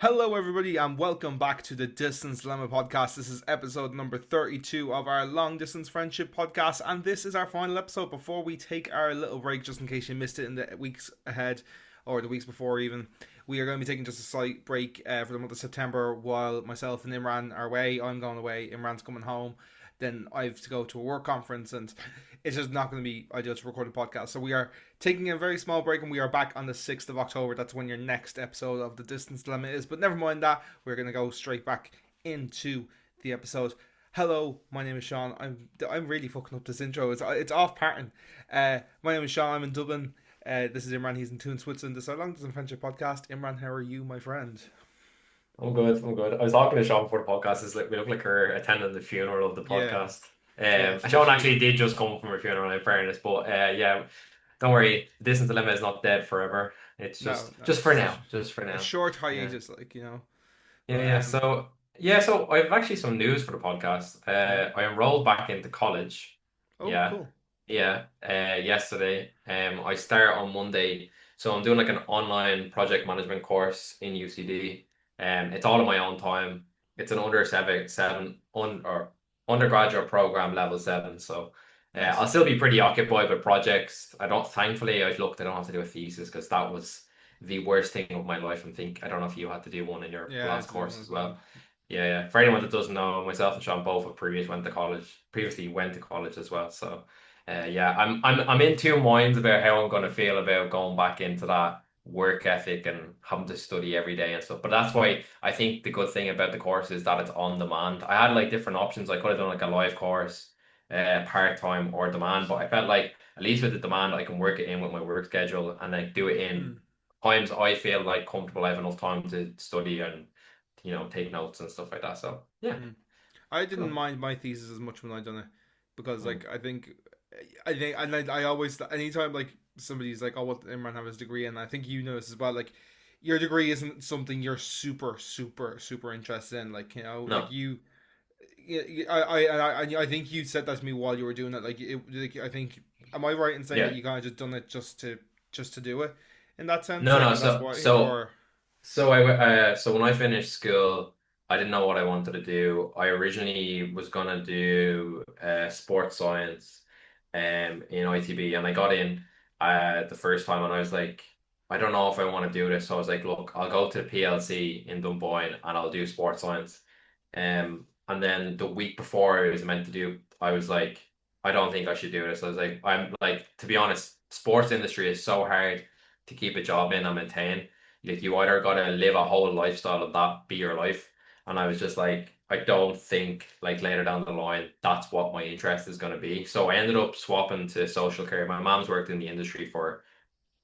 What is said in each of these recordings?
Hello, everybody, and welcome back to the Distance Dilemma podcast. This is episode number 32 of our long distance friendship podcast, and this is our final episode before we take our little break, just in case you missed it in the weeks ahead or the weeks before, even. We are going to be taking just a slight break for the month of September while myself and Imran are away. I'm going away, Imran's coming home. Then I have to go to a work conference, and it's just not going to be ideal to record a podcast. So we are taking a very small break, and we are back on the 6th of October. That's when your next episode of the Distance Dilemma is. But never mind that. We're going to go straight back into the episode. Hello, my name is Shaun. I'm really fucking up this intro. It's off pattern. My name is Shaun. I'm in Dublin. This is Imran. He's in Toon, Switzerland. This is our long distance friendship podcast. Imran, how are you, my friend? I'm good. I'm good. I was talking to Shaun before the podcast. It's like we look like we're attending the funeral of the Yeah, podcast. yeah, it's Shaun literally actually did just come from a funeral, in fairness, but yeah, don't worry. The distance dilemma is not dead forever. It's no, just no. just for It's now. Just for a now. short Yeah. hiatus, like Yeah, But yeah. So I've actually some news for the podcast. yeah. I enrolled back into college. Oh, Yeah, cool. yeah. Yesterday. I start on Monday. So I'm doing like an online project management course in UCD. It's all in my own time. It's an under seven or undergraduate program level 7. So I'll Nice. still be pretty occupied with projects. Thankfully I looked, I don't have to do a thesis because that was the worst thing of my life. I don't know if you had to do one in your Yeah, I had last to do course one as as well. well. Yeah, yeah. For anyone that doesn't know, myself and Sean both have previously went to college as well. So, yeah, I'm in two minds about how I'm going to feel about going back into that work ethic and having to study every day and stuff. But that's why I think the good thing about the course is that it's on demand. I had like different options. I could have done like a live course, part time or demand, but I felt like at least with the demand, I can work it in with my work schedule and like do it in Mm. times I feel like comfortable. I have enough time to study and take notes and stuff like that. So yeah, Mm. I didn't cool. mind my thesis as much when I done it because, Mm. like, and I always, anytime like somebody's like, "Oh, what Imran have his degree," and I think you know this as well. Like, your degree isn't something you're super interested in. Like, like No, I think you said that to me while you were doing it. I think, am I right in saying that yeah, you kind of just done it just to do it in that sense? no, Like, no. and that's So why, so or so when I finished school, I didn't know what I wanted to do. I originally was gonna do sports science in ITB, and I got in the first time, and I was like, I don't know if I want to do this. So I was like, look, I'll go to the PLC in Dunboyne and I'll do sports science. And then the week before I was meant to do, I was like, I don't think I should do this. I was like, I'm like, to be honest, sports industry is so hard to keep a job in and maintain. Like you either gotta live a whole lifestyle of that be your life. And I was just like, I don't think like later down the line that's what my interest is gonna be. So I ended up swapping to social care. My mom's worked in the industry for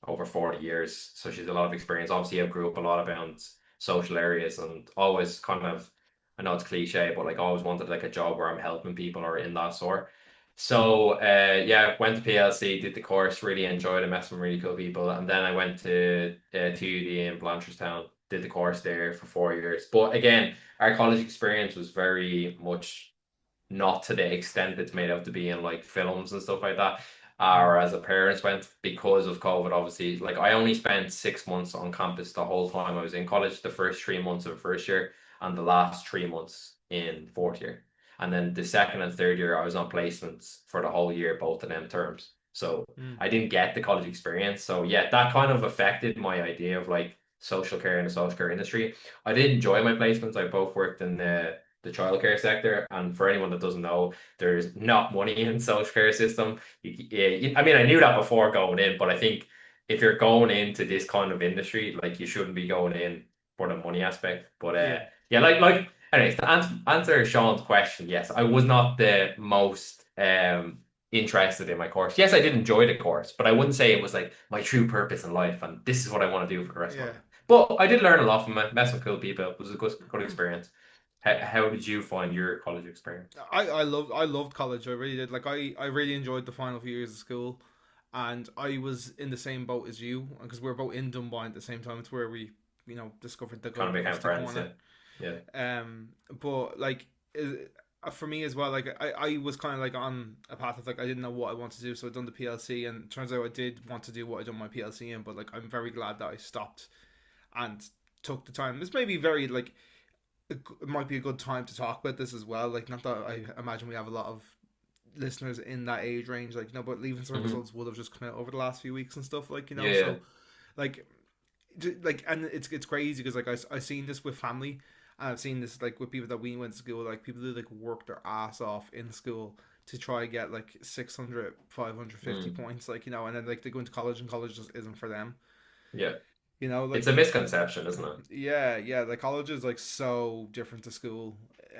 over 40 years, so she's a lot of experience. Obviously, I grew up a lot around social areas and always kind of, I know it's cliche, but like always wanted like a job where I'm helping people or in that sort. So yeah, went to PLC, did the course, really enjoyed it, met some really cool people, and then I went to TUD in Blanchardstown, did the course there for 4 years. But again, our college experience was very much not to the extent it's made out to be in like films and stuff like that. mm, Or as a parents went because of COVID, obviously. Like I only spent 6 months on campus the whole time I was in college, the first 3 months of first year and the last 3 months in fourth year. And then the second and third year I was on placements for the whole year, both of them terms. So mm, I didn't get the college experience. So yeah, that kind of affected my idea of like social care and the social care industry. I did enjoy my placements. I both worked in the childcare sector. And for anyone that doesn't know, there's not money in social care system. I mean, I knew that before going in, but I think if you're going into this kind of industry, like you shouldn't be going in for the money aspect. But yeah, yeah, anyways, to answer Sean's question, yes, I was not the most interested in my course. Yes, I did enjoy the course, but I wouldn't say it was like my true purpose in life and this is what I want to do for the rest of my yeah. life. But I did learn a lot from it, met some cool people. It was a good experience. How did you find your college experience? I loved college. I really did. Like, I really enjoyed the final few years of school, and I was in the same boat as you because we were both in Dunboyne at the same time. It's where we discovered the Kind good of became rustic friends, corner. yeah. Yeah. But like, for me as well, like I was kind of like on a path of like I didn't know what I wanted to do, so I done the PLC, and turns out I did want to do what I done my PLC in. But like, I'm very glad that I stopped and took the time. This may be very like it might be a good time to talk about this as well. Like, not that I imagine we have a lot of listeners in that age range, like, but leaving cert Hmm. results would have just come out over the last few weeks and stuff, like, Yeah. so like, and it's crazy because like I've seen this with family, and I've seen this like with people that we went to school, like people who like work their ass off in school to try and get like 600, 550 Mm. points, like, and then like they go into college and college just isn't for them, Yeah. It's a like, misconception, isn't it? yeah, like college is like so different to school,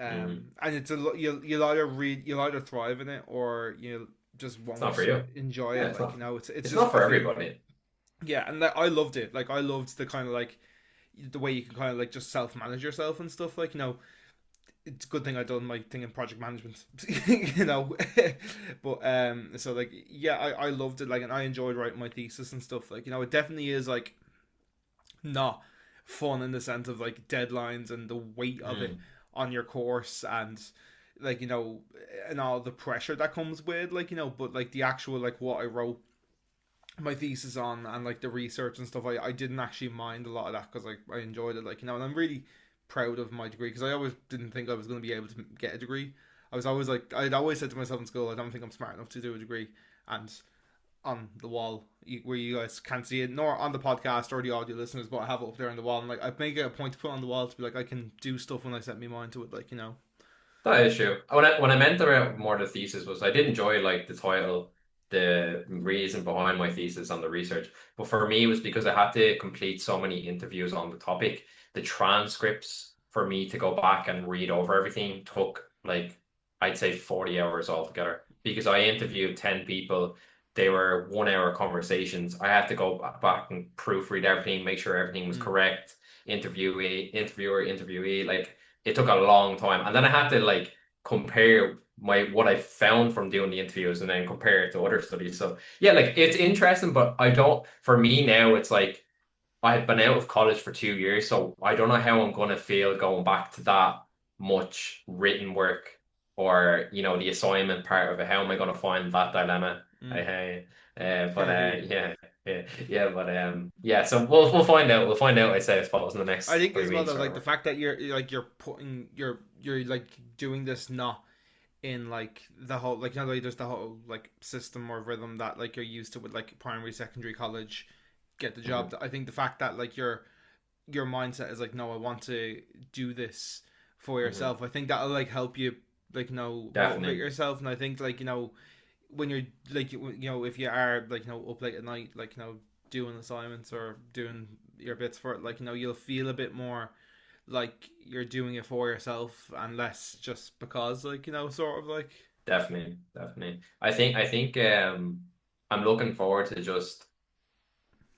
Hmm. and you'll either you'll either thrive in it or you just It's not for won't you. enjoy Yeah, it. Like, it's it's just not I for feel everybody. yeah, and like, I loved it. Like I loved the kind of like the way you can kind of like just self manage yourself and stuff. Like, it's a good thing I done my thing in project management, you know. But so like yeah, I loved it. Like, and I enjoyed writing my thesis and stuff. Like, it definitely is like not fun in the sense of like deadlines and the weight of it Mm. on your course, and like, and all the pressure that comes with, like, but like the actual like what I wrote my thesis on and like the research and stuff, I didn't actually mind a lot of that because like I enjoyed it, like, and I'm really proud of my degree because I always didn't think I was going to be able to get a degree. I was always like, I'd always said to myself in school, I don't think I'm smart enough to do a degree. And on the wall where you guys can't see it, nor on the podcast or the audio listeners, but I have it up there on the wall, and like I make it a point to put on the wall to be like I can do stuff when I set my mind to it, like, That is true. When I meant about more the thesis was I did enjoy like the title, the reason behind my thesis and the research. But for me, it was because I had to complete so many interviews on the topic. The transcripts for me to go back and read over everything took like I'd say 40 hours altogether because I interviewed 10 people. They were 1 hour conversations. I had to go back and proofread everything, make sure everything was mm, correct. Interviewee, interviewer, interviewee, like it took a long time. And then I had to like compare my what I found from doing the interviews and then compare it to other studies. So yeah, like it's interesting, but I don't for me now it's like I've been out of college for 2 years, so I don't know how I'm gonna feel going back to that much written work or the assignment part of it. How am I gonna find that dilemma? mm. But Yeah. yeah, yeah, but yeah. So we'll find out. We'll find out. I suppose in the I next think three as well weeks though, or like the whatever. fact that you're putting you're like doing this not in like the whole, like, like there's the whole like system or rhythm that like you're used to with like primary, secondary, college, get the job. Hmm. I think the fact that like your mindset is like, no, I want to do this for Hmm. yourself. I think that'll like help you, like, motivate Definitely. yourself. And I think like, when you're like, if you are like, up late at night, like, doing assignments or doing your bits for it, like, you'll feel a bit more like you're doing it for yourself and less just because, like, sort of like. Definitely. Definitely. I think I'm looking forward to just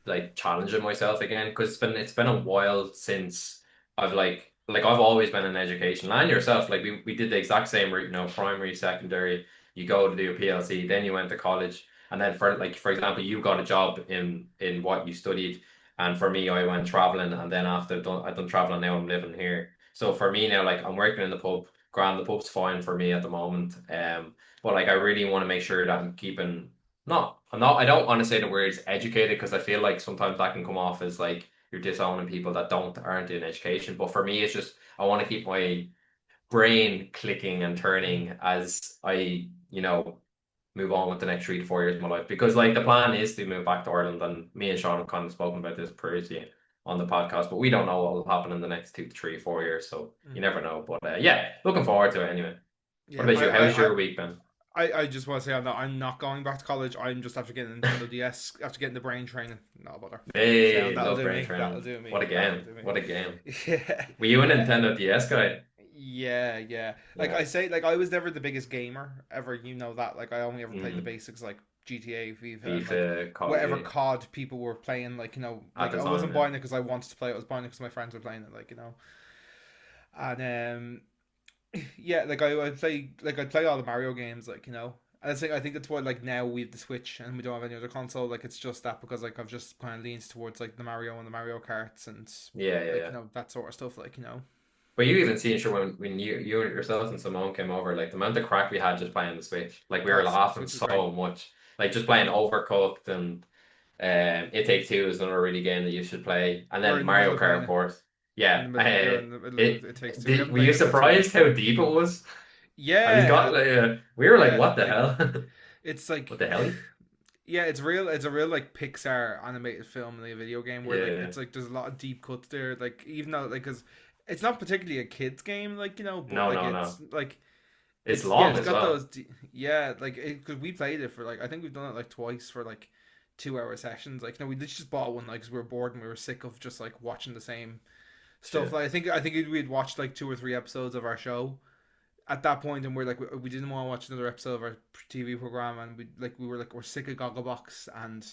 like challenging myself again because it's been a while since I've I've always been in education and yourself like we did the exact same route, primary, secondary, you go to do a PLC, then you went to college, and then for example you got a job in what you studied, and for me I went traveling, and then after I've done traveling, now I'm living here. So for me now, like I'm working in the pub, grand, the pub's fine for me at the moment, but like I really want to make sure that I'm keeping I don't want to say the words educated because I feel like sometimes that can come off as like you're disowning people that aren't in education. But for me, it's just I want to keep my brain clicking and Mm. turning as I move on with the next 3 to 4 years of my life. Because like the plan is to move back to Ireland, and me and Shaun have kind of spoken about this previously on the podcast, but we don't know what will happen in the next 2 to 3 4 years. So you Mm. never know. But yeah, looking forward to it anyway. What Yeah, about you? How's your week been? I just want to say I'm not going back to college. I'm just after getting a Nintendo DS, after getting the brain training. No bother. Sound, Hey, that'll love do brain me. That'll training. do me. What a That'll game. do me. What a game. Yeah. Were you a Uh, Nintendo DS guy? yeah. Like I Yeah. say, like I was never the biggest gamer ever. That. Like I only ever played the Mm. basics, like GTA, FIFA, and like FIFA, Call of whatever Duty COD people were playing. Like, at like the I time, wasn't yeah. buying it because I wanted to play it. I was buying it because my friends were playing it. Like, and yeah, like I play all the Mario games, like, And I think that's why like now we have the Switch and we don't have any other console. Like it's just that because like I've just kind of leaned towards like the Mario and the Mario Karts and Yeah, yeah, like, yeah. that sort of stuff. Like, But you even seen sure when you yourself and Simone came over, like the amount of crack we had just playing the Switch. Like we were oh, laughing Switch is great. so much. Like just playing Overcooked and It Take Two is another really game that you should play. And We're then in the middle Mario of Kart, playing of it. course. Yeah. You're in the middle of It Takes Two. We haven't Were played you it for 2 weeks. surprised how deep it was? Have you Yeah, got like we were like, yeah. what the Like hell? it's like What the hell? yeah, it's real. It's a real like Pixar animated film, like a video game, where like Yeah. it's like there's a lot of deep cuts there. Like even though like because it's not particularly a kids game, like but No, like no, no. it's like It's yeah, long it's as got well. those yeah like because we played it for like I think we've done it like twice for like 2 hour sessions. Like we literally just bought one like because we were bored and we were sick of just like watching the same stuff. Shit. Like I think we'd watched like 2 or 3 episodes of our show at that point, and we're like we didn't want to watch another episode of our TV program, and we were sick of Gogglebox and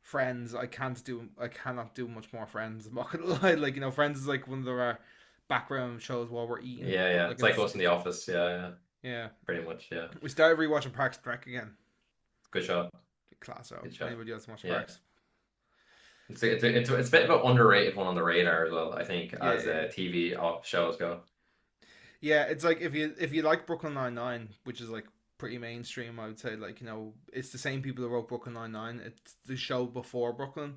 Friends. I cannot do much more Friends. I'm not gonna lie, like Friends is like one of our background shows while we're eating, Yeah, but yeah. like It's like us in the it's office. Yeah, yeah. yeah. Pretty much. Yeah. We started rewatching Parks and Rec again. Good shot. Class out. Good shot. Anybody else watch Yeah. Parks? It's a bit of an underrated one on the radar as well, I think, Yeah, as yeah, TV shows go. yeah. It's like if you like Brooklyn Nine-Nine, which is like pretty mainstream, I would say. Like it's the same people who wrote Brooklyn Nine-Nine. It's the show before Brooklyn,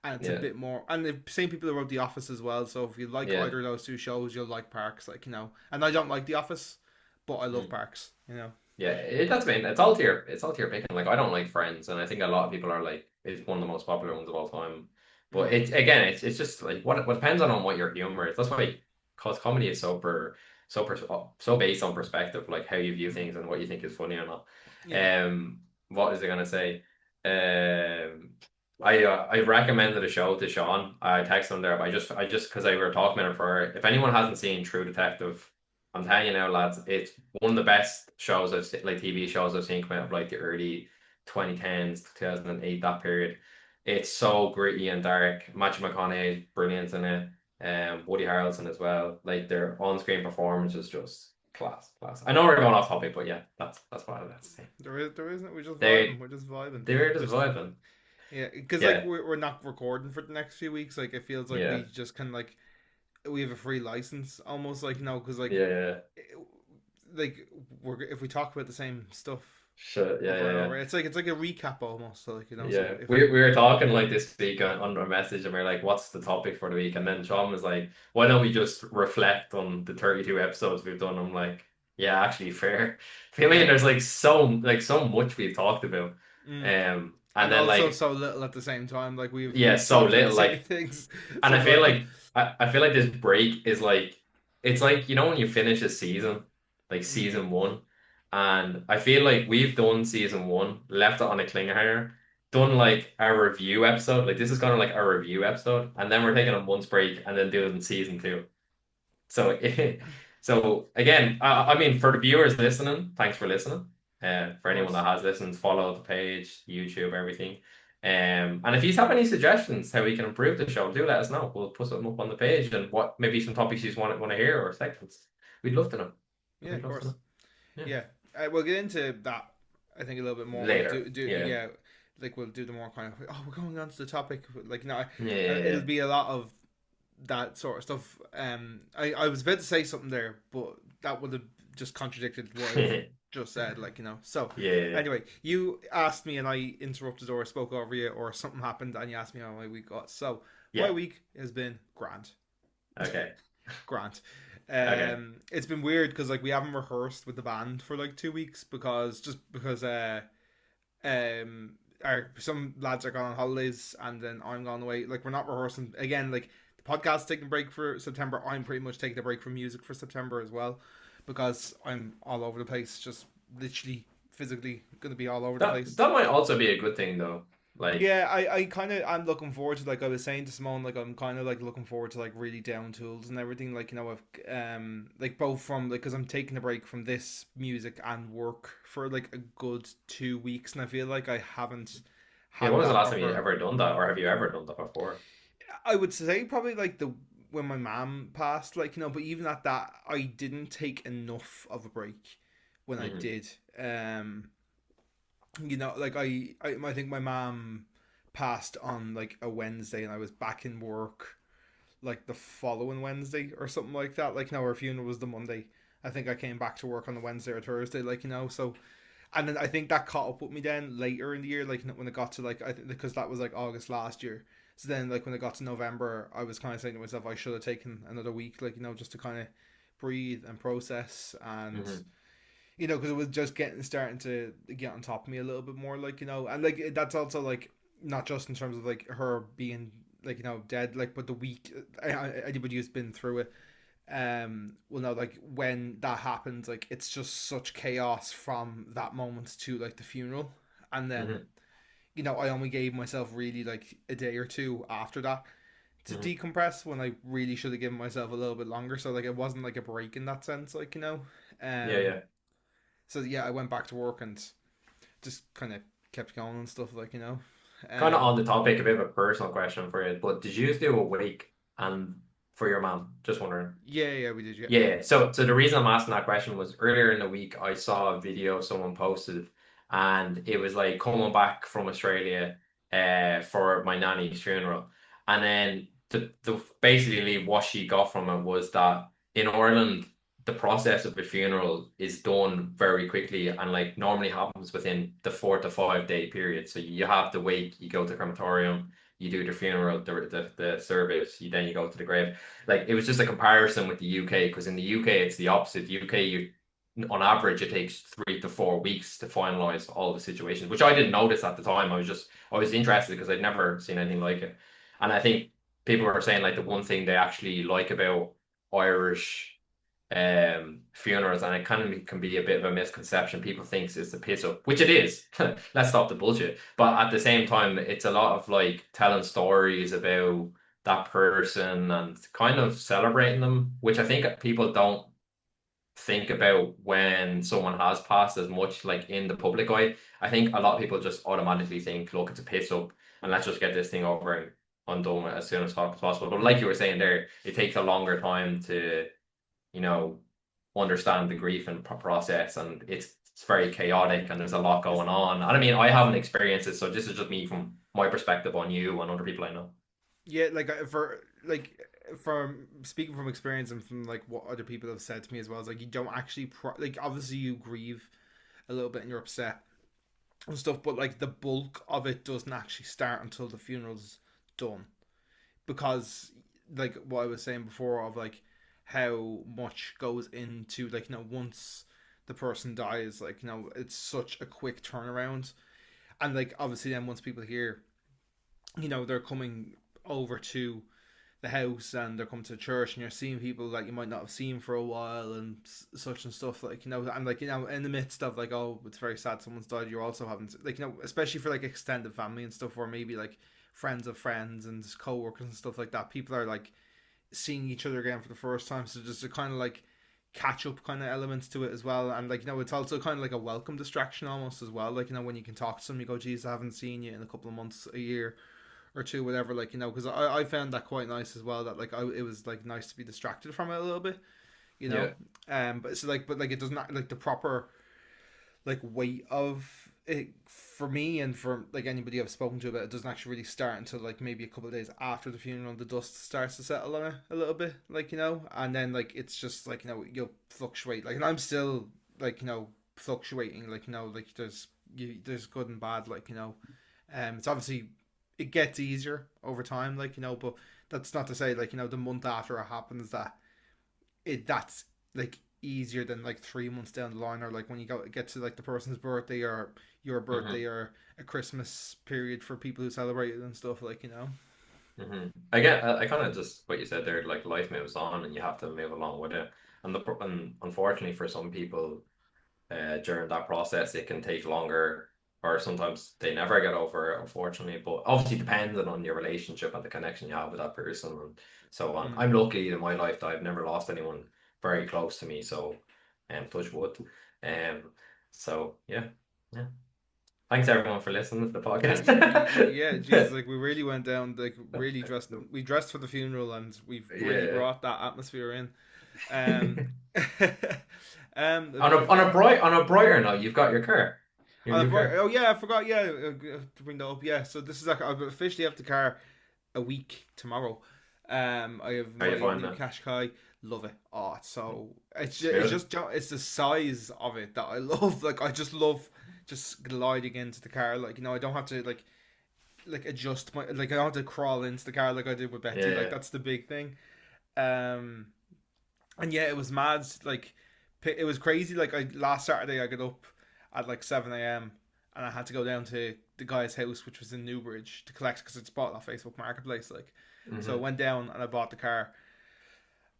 and it's a Yeah. bit more. And the same people who wrote The Office as well. So if you like Yeah. either of those two shows, you'll like Parks. Like and I don't like The Office, but I love Mm. Parks. Yeah, that's been it's all tier picking. Like I don't like Friends, and I think a lot of people are like it's one of the most popular ones of all time. But Mm. it's just like what depends on what your humor is. That's why cause comedy is so based on perspective, like how you view things and what you think is funny or not. Yeah. What is I gonna say? Um, I recommended a show to Shaun. I texted him there, but I just because I were talking about it for if anyone hasn't seen True Detective. I'm telling you now, lads, it's one of the best shows I've seen, like TV shows I've seen come out of like the early 2010s, 2008, that period. It's so gritty and dark. Matthew McConaughey, brilliant in it. Woody Harrelson as well. Like their on-screen performance is just class, class. I know we're going off topic, but yeah, that's what I have to say. There isn't. We're just vibing. They We're just vibing. they're just Just vibing. yeah, because like Yeah, we're not recording for the next few weeks. Like it feels like we yeah, just kind of like we have a free license almost like because like yeah, yeah. like we're if we talk about the same stuff Shit, yeah, over yeah, and yeah. over, it's like a recap almost. So like so Yeah, if we were talking like this week on a message, and we are like, "What's the topic for the week?" And then Sean was like, "Why don't we just reflect on the 32 episodes we've done?" I'm like, "Yeah, actually, fair." I mean, yeah, there's like so much we've talked about, mm. And And then also like so little at the same time. Like yeah, we've so talked about the little. same Like, things. and So I feel like like I feel like this break is like it's like when you finish a season, like mm, season one, and I feel like we've done season one, left it on a clinger, done like a review episode. Like this is kind of like a review episode, and then we're taking a month's break and then doing season two. So, so again, I mean, for the viewers listening, thanks for listening. of For anyone course. that has listened, follow the page, YouTube, everything. And if you have any suggestions how we can improve the show, do let us know. We'll put something up on the page and what maybe some topics you want to hear or segments. We'd love to know. Yeah, We'd of love to course. know. Yeah. Yeah, we'll get into that. I think a little bit more. Like Later. Yeah. yeah, like we'll do the more kind of we're going on to the topic. Like Yeah. Yeah. it'll Yeah. be a lot of that sort of stuff. I was about to say something there, but that would have just contradicted what I've just said. So Yeah. Yeah. anyway, you asked me and I interrupted or spoke over you or something happened and you asked me how my week got. So my Yeah. week has been grand. Okay. Grant. Okay. It's been weird because like we haven't rehearsed with the band for like 2 weeks because um some lads are gone on holidays and then I'm gone away. Like we're not rehearsing again. Like the podcast's taking a break for September. I'm pretty much taking a break from music for September as well because I'm all over the place. Just literally physically going to be all over the place. That might also be a good thing though. Like, Yeah, I kind of I'm looking forward to like I was saying to Simone like I'm kind of like looking forward to like really down tools and everything like I've like both from like because I'm taking a break from this music and work for like a good 2 weeks and I feel like I haven't yeah, had when was the that last time you proper. ever done that, or have you ever done that before? I would say probably like the when my mom passed like but even at that I didn't take enough of a break when I Hmm. did. Like I think my mom passed on like a Wednesday and I was back in work like the following Wednesday or something like that. Like her funeral was the Monday. I think I came back to work on the Wednesday or Thursday, so and then I think that caught up with me then later in the year, like when it got to like I think because that was like August last year. So then, like when it got to November, I was kind of saying to myself, I should have taken another week, like just to kind of breathe and process, and Hmm. because it was just starting to get on top of me a little bit more, like and like that's also like not just in terms of like her being like dead, like but the week anybody who's been through it will know, like when that happens, like it's just such chaos from that moment to like the funeral, and then Hmm. I only gave myself really like a day or two after that to Hmm. decompress when I really should have given myself a little bit longer. So like it wasn't like a break in that sense, like Yeah, um yeah. so yeah, I went back to work and just kind of kept going and stuff, like Kind of um on the topic, a bit of a personal question for you, but did you do a wake and for your mom? Just wondering. yeah, yeah, we did, yeah. Yeah, so the reason I'm asking that question was earlier in the week I saw a video someone posted, and it was like coming back from Australia for my nanny's funeral. And then the basically what she got from it was that in Ireland the process of a funeral is done very quickly and like normally happens within the 4 to 5 day period. So you have the wake, you go to crematorium, you do the funeral, the service, then you go to the grave. Like it was just a comparison with the UK, because in the UK it's the opposite. The UK, you on average it takes 3 to 4 weeks to finalize all the situations, which I didn't notice at the time. I was interested because I'd never seen anything like it. And I think people were saying like the one thing they actually like about Irish funerals, and it kind of can be a bit of a misconception. People thinks it's the piss up, which it is. Let's stop the bullshit. But at the same time, it's a lot of like telling stories about that person and kind of celebrating them, which I think people don't think about when someone has passed as much like in the public eye. I think a lot of people just automatically think, look, it's a piss up and let's just get this thing over and undone with as soon as possible. But like Mm. you were saying there, it takes a longer time to, you know, understand the grief and process, and it's very chaotic and there's a lot Is going on. And I mean, I haven't experienced it, so this is just me from my perspective on you and other people I know. Yeah, like for like from speaking from experience and from like what other people have said to me as well, is like you don't actually like obviously you grieve a little bit and you're upset and stuff, but like the bulk of it doesn't actually start until the funeral's done, because like what I was saying before of like how much goes into like once the person dies, like it's such a quick turnaround, and like obviously then once people hear they're coming over to the house and they're coming to church and you're seeing people like you might not have seen for a while and such and stuff, like and like in the midst of like, oh, it's very sad someone's died, you're also having like especially for like extended family and stuff, or maybe like friends of friends and co-workers and stuff like that, people are like seeing each other again for the first time, so just a kind of like catch up kind of elements to it as well, and like it's also kind of like a welcome distraction almost as well, like when you can talk to them, you go, geez, I haven't seen you in a couple of months, a year or two, whatever, like because I found that quite nice as well, that like it was like nice to be distracted from it a little bit, you know. Yeah. But so like, but like it does not like the proper like weight of it for me and for like anybody I've spoken to about it doesn't actually really start until like maybe a couple of days after the funeral. The dust starts to settle on it a little bit, like and then like it's just like you'll fluctuate, like, and I'm still like fluctuating, like like there's good and bad, like it's obviously it gets easier over time, like but that's not to say like the month after it happens that that's like easier than like 3 months down the line, or like when you get to like the person's birthday or your birthday Hmm. or a Christmas period for people who celebrate it and stuff, like Hmm. I get, I kind of just what you said there, like life moves on and you have to move along with it. And unfortunately for some people, during that process, it can take longer, or sometimes they never get over it, unfortunately. But obviously, depending on your relationship and the connection you have with that person and so on. mm. I'm lucky in my life that I've never lost anyone very close to me, so touch wood. Um, so yeah, yeah. Thanks everyone for listening to the podcast. Yeah, Jesus, like we really went down, like really dressed, we dressed for the funeral and we've really Yeah. brought that atmosphere in. um On but on a brighter note, you've got your car, your new car. oh yeah, I forgot, yeah, to bring that up, yeah, so this is like I officially have the car a week tomorrow. I have How you my find new that? Qashqai. Love it. Oh, it's so Smooth. it's the size of it that I love. Like I just love just gliding into the car. Like I don't have to like like adjust my like I don't have to crawl into the car like I did with Betsy. Like Yeah, that's the big thing. Um, and yeah, it was mad. Like it was crazy. Like I last Saturday I got up at like 7 a.m. and I had to go down to the guy's house, which was in Newbridge, to collect because it's bought on Facebook Marketplace. Like, so I hmm went down and I bought the car,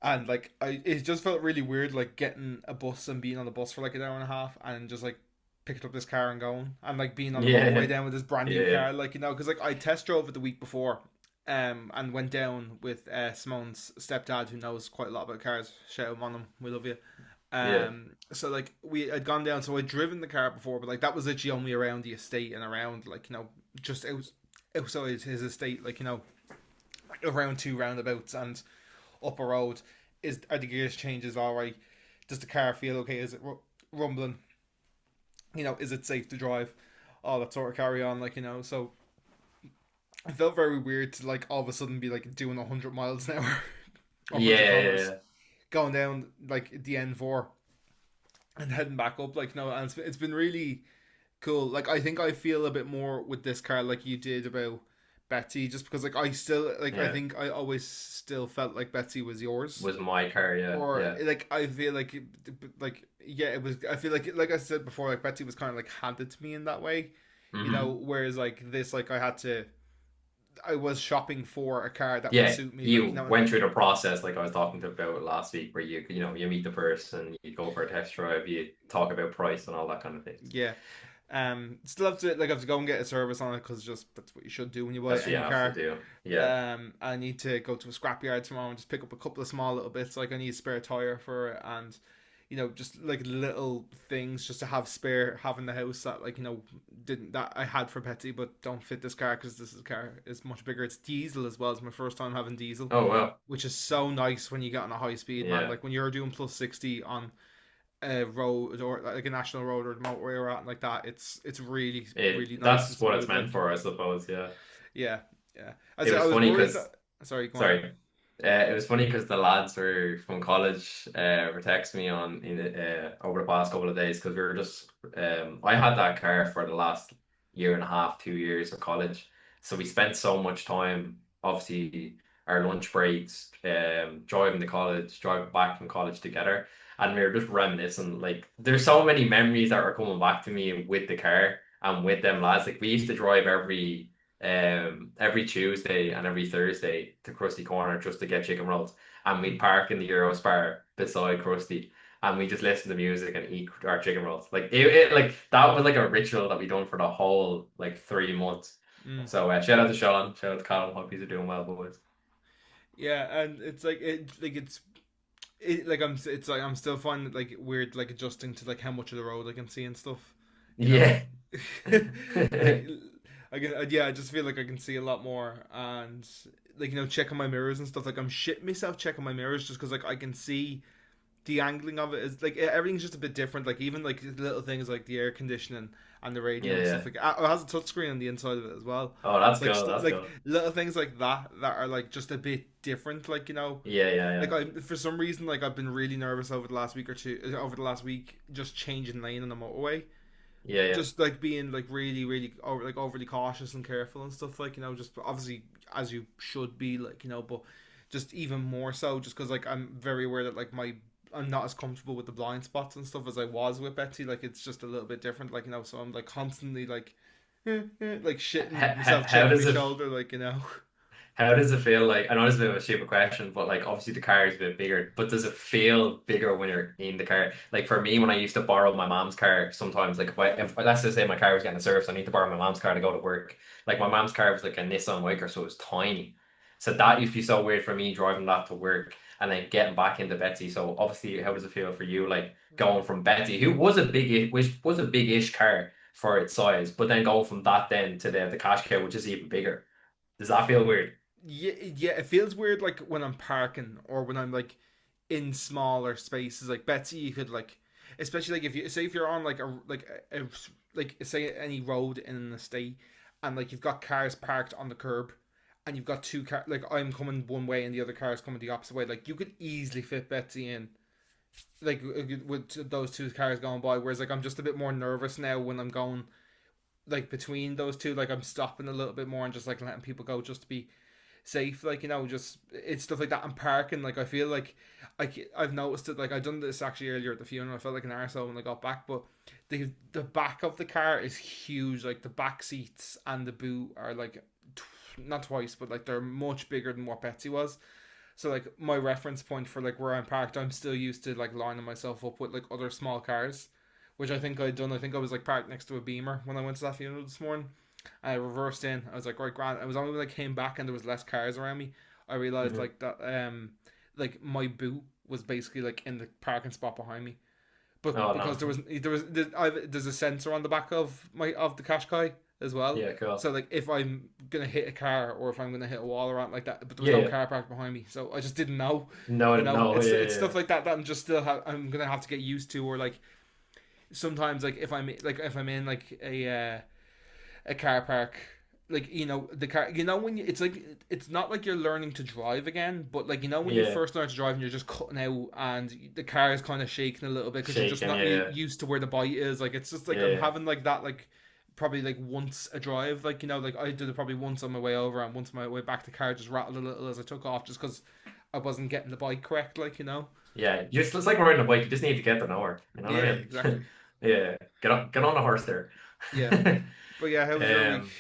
and like it just felt really weird, like getting a bus and being on the bus for like an hour and a half, and just like picking up this car and going, and like being on the motorway yeah, down with this brand new yeah, car, like because like I test drove it the week before, and went down with Simone's stepdad who knows quite a lot about cars. Shout out on him, we love you. yeah, So like we had gone down, so I'd driven the car before, but like that was literally only around the estate and around like just outside his estate, like around two roundabouts and up a road. Are the gears changes all right? Does the car feel okay? Is it rumbling? Is it safe to drive? All that sort of carry on, so it felt very weird to like all of a sudden be like doing 100 miles an hour or 100 yeah, kilometers yeah. going down like the N4 and heading back up, and it's been really cool. Like I think I feel a bit more with this car like you did about Betsy, just because like I still like I Yeah. think I always still felt like Betsy was yours, Was my car, yeah, or yeah. like I feel like yeah, it was. I feel like I said before, like Betsy was kind of like handed to me in that way, hmm whereas like this, like I was shopping for a car that would Yeah, suit me, you went through the process like I was talking about last week, where you meet the person, you go for a test drive, you talk about price and all that kind of things. yeah. Still have to go and get a service on it because just that's what you should do when you buy That's what you any have to car. do. Yeah, I need to go to a scrapyard tomorrow and just pick up a couple of small little bits. Like I need a spare tire for it, and just like little things just to have in the house that didn't that I had for Betsy, but don't fit this car because this car is much bigger. It's diesel as well. It's my first time having diesel, oh well, which is so nice when you get on a high speed, man. yeah. Like when you're doing plus 60 on a road or like a national road or the motorway or out like that, it's really really nice and That's what it's smooth. meant for, I suppose. Yeah. Yeah, yeah. It I was was funny worried because that. Sorry, go on. sorry. It was funny because the lads were from college were texting me on over the past couple of days because we were just I had that car for the last year and a half, 2 years of college. So we spent so much time, obviously our lunch breaks, driving to college, driving back from college together. And we were just reminiscing. Like there's so many memories that are coming back to me with the car and with them lads. Like we used to drive every Tuesday and every Thursday to Krusty Corner just to get chicken rolls. And we'd park in the Eurospar beside Krusty and we just listen to music and eat our chicken rolls. Like like that was like a ritual that we done for the whole like 3 months. Mm. So shout out to Shaun, shout out to Colin, hope he's doing well, boys. Yeah, and it's like it's like I'm still finding it like weird like adjusting to like how much of the road I can see and stuff. You know, Yeah. like I can yeah, I just feel like I can see a lot more and like checking my mirrors and stuff. Like I'm shit myself checking my mirrors just because like I can see the angling of it is like everything's just a bit different. Like even like the little things like the air conditioning and the radio Yeah, and yeah. stuff. Like it has a touchscreen on the inside of it as well. Oh, that's Like cool. That's like cool. little things like that are like just a bit different. Like Yeah, yeah, yeah. like I for some reason like I've been really nervous over the last week or two over the last week just changing lane on the motorway, Yeah, yeah. just like being like really really overly cautious and careful and stuff, like just obviously as you should be, like but just even more so just because like I'm very aware that like I'm not as comfortable with the blind spots and stuff as I was with Betsy. Like it's just a little bit different, like so I'm like constantly like like shitting myself How checking my does it shoulder, like How does it feel like? I know it's a bit of a stupid question, but like obviously the car is a bit bigger, but does it feel bigger when you're in the car? Like for me, when I used to borrow my mom's car, sometimes like if let's just say my car was getting a service, I need to borrow my mom's car to go to work. Like my mom's car was like a Nissan Micra, so it was tiny. So that mm. used to be so weird for me driving that to work and then getting back into Betsy. So obviously, how does it feel for you, like going from Betsy, who was which was a big-ish car for its size, but then going from that then to the cash cow, which is even bigger? Does that feel weird? Yeah, yeah, it feels weird like when I'm parking or when I'm like in smaller spaces. Like Betsy, you could like, especially like if you say if you're on like like say any road in the state, and like you've got cars parked on the curb, and you've got two car like I'm coming one way and the other car is coming the opposite way. Like you could easily fit Betsy in like with those two cars going by. Whereas like I'm just a bit more nervous now when I'm going like between those two, like I'm stopping a little bit more and just like letting people go just to be safe, like, just it's stuff like that. And parking, like, I feel like I've noticed it, like I done this actually earlier at the funeral. I felt like an arsehole when I got back, but the back of the car is huge. Like the back seats and the boot are like not twice, but like they're much bigger than what Betsy was. So like my reference point for like where I'm parked, I'm still used to like lining myself up with like other small cars, which I think I'd done. I think I was like parked next to a Beamer when I went to that funeral this morning. I reversed in. I was like, right, grand. It was only when I came back and there was less cars around me, I realized Hmm. like that like my boot was basically like in the parking spot behind me. But Oh because no. there's a sensor on the back of the Qashqai as well. Yeah, cool. So like if I'm gonna hit a car or if I'm gonna hit a wall or anything like that, but there was Yeah, no yeah. car parked behind me, so I just didn't know. No, no, It's yeah, stuff like that that I'm just I'm gonna have to get used to. Or like sometimes if I'm in like a car park, like the car, when it's like it's not like you're learning to drive again, but like when you yeah. first learn to drive and you're just cutting out and the car is kind of shaking a little bit because you're just Shaking, not yeah, used to where the bite is. Like it's just like I'm yeah. having like that, like probably like once a drive, like like I did it probably once on my way over, and once on my way back the car just rattled a little as I took off just because I wasn't getting the bike correct, like. Yeah, it's like riding a bike. You just need to get to nowhere. You know what Yeah, I mean? exactly. Yeah, get on a horse there. Yeah, but yeah, how was your week? Um,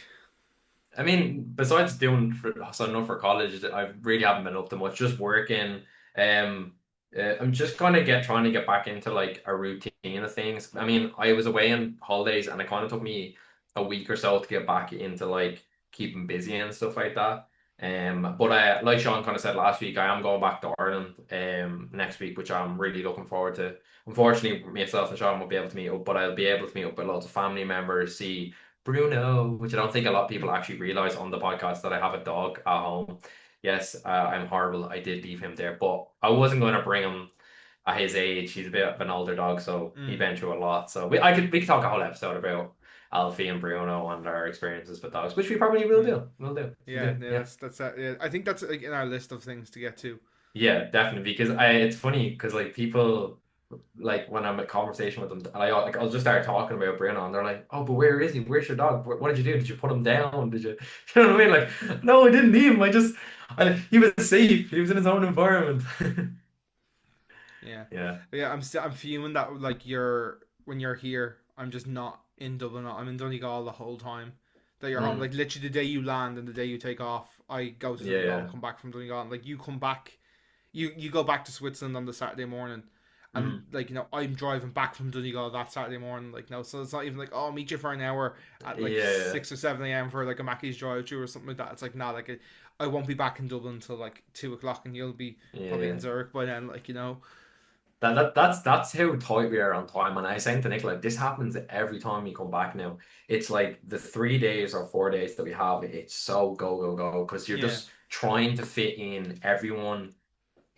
I mean, besides doing signing up for college, I really haven't been up to much. Just working. Um, I'm just kind of trying to get back into like a routine of things. I mean, I was away on holidays, and it kind of took me a week or so to get back into like keeping busy and stuff like that. But I, like Shaun kind of said last week, I am going back to Ireland next week, which I'm really looking forward to. Unfortunately, myself and Shaun won't be able to meet up, but I'll be able to meet up with lots of family members, see Bruno, which I don't think a lot of people actually realize on the podcast that I have a dog at home. Yes, I'm horrible. I did leave him there, but I wasn't going to bring him at his age. He's a bit of an older dog, so he's Mm. been through a lot. So we could talk a whole episode about Alfie and Bruno and our experiences with dogs, which we probably will Mm. do. We'll do. We'll Yeah, do. yeah, Yeah. that's that. Yeah, I think that's like in our list of things to get to. Yeah, definitely. Because it's funny because like people like when I'm in conversation with them, and I'll just start talking about Bruno, and they're like, "Oh, but where is he? Where's your dog? What did you do? Did you put him down? Did you?" You know what I mean? Like, no, I didn't leave him. He was safe. He was in his own environment. Yeah, Yeah. yeah. I'm fuming that like when you're here, I'm just not in Dublin. I'm in Donegal the whole time that you're home. Mm. Like literally the day you land and the day you take off, I go to Yeah, Donegal and yeah. come back from Donegal. And, like you come back, you go back to Switzerland on the Saturday morning. And Mm. like I'm driving back from Donegal that Saturday morning, like no, so it's not even like oh I'll meet you for an hour at like Yeah. 6 or 7 a.m. for like a Mackey's drive through or something like that. It's like nah, like I won't be back in Dublin until like 2 o'clock, and you'll be probably in Yeah. Zurich by then, like. That's how tight we are on time. And I was saying to Nicola, this happens every time we come back now. It's like the 3 days or 4 days that we have, it's so go, go, go, because you're Yeah. just trying to fit in everyone